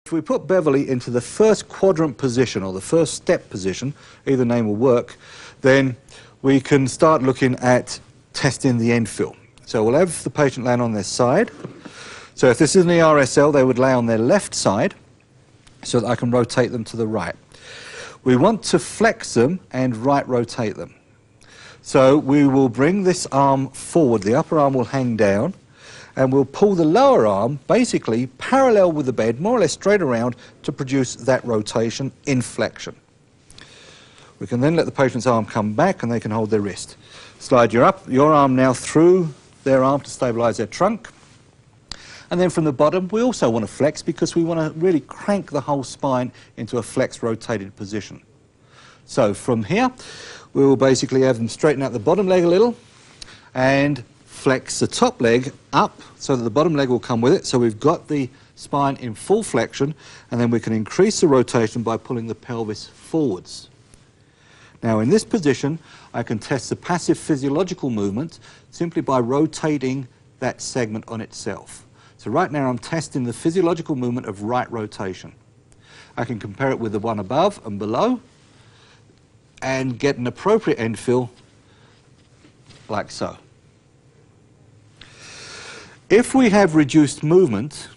If we put Beverly into the first quadrant position or the first step position, either name will work, then we can start looking at testing the end fill. So we'll have the patient laying on their side. So if this is an ERSL, they would lay on their left side so that I can rotate them to the right. We want to flex them and right rotate them. So we will bring this arm forward, the upper arm will hang down, and we'll pull the lower arm basically parallel with the bed, more or less straight around, to produce that rotation in flexion. We can then let the patient's arm come back and they can hold their wrist. Slide your arm now through their arm to stabilise their trunk. And then from the bottom, we also want to flex because we want to really crank the whole spine into a flex rotated position. So from here, we will basically have them straighten out the bottom leg a little and flex the top leg up so that the bottom leg will come with it. So we've got the spine in full flexion, and then we can increase the rotation by pulling the pelvis forwards. Now in this position, I can test the passive physiological movement simply by rotating that segment on itself. So right now I'm testing the physiological movement of right rotation. I can compare it with the one above and below and get an appropriate end fill like so. If we have reduced movement,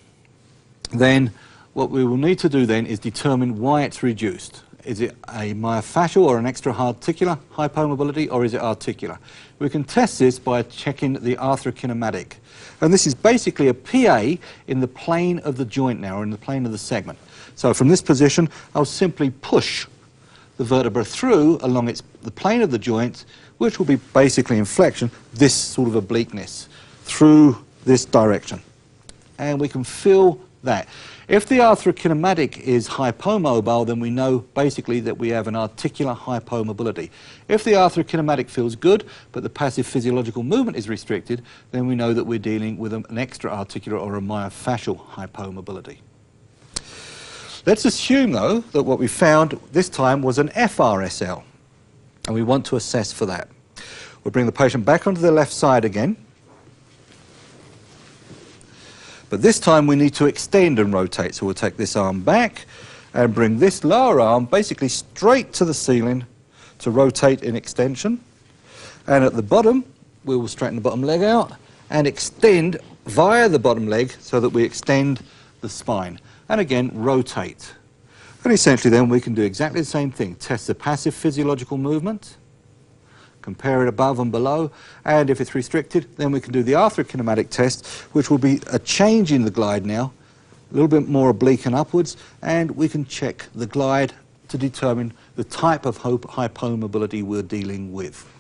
then what we will need to do then is determine why it's reduced. Is it a myofascial or an extra-articular hypomobility, or is it articular? We can test this by checking the arthrokinematic. And this is basically a PA in the plane of the joint now, or in the plane of the segment. So from this position, I'll simply push the vertebra through along the plane of the joint, which will be basically in flexion, this sort of obliqueness, through this direction. And we can feel that. If the arthrokinematic is hypomobile, then we know basically that we have an articular hypomobility. If the arthrokinematic feels good, but the passive physiological movement is restricted, then we know that we're dealing with an extra-articular or a myofascial hypomobility. Let's assume, though, that what we found this time was an FRSL, and we want to assess for that. We'll bring the patient back onto the left side again. But this time we need to extend and rotate. So we'll take this arm back and bring this lower arm basically straight to the ceiling to rotate in extension. And at the bottom, we will straighten the bottom leg out and extend via the bottom leg so that we extend the spine. And again, rotate. And essentially then we can do exactly the same thing. Test the passive physiological movement, compare it above and below, and if it's restricted, then we can do the arthrokinematic test, which will be a change in the glide now, a little bit more oblique and upwards, and we can check the glide to determine the type of hypomobility we're dealing with.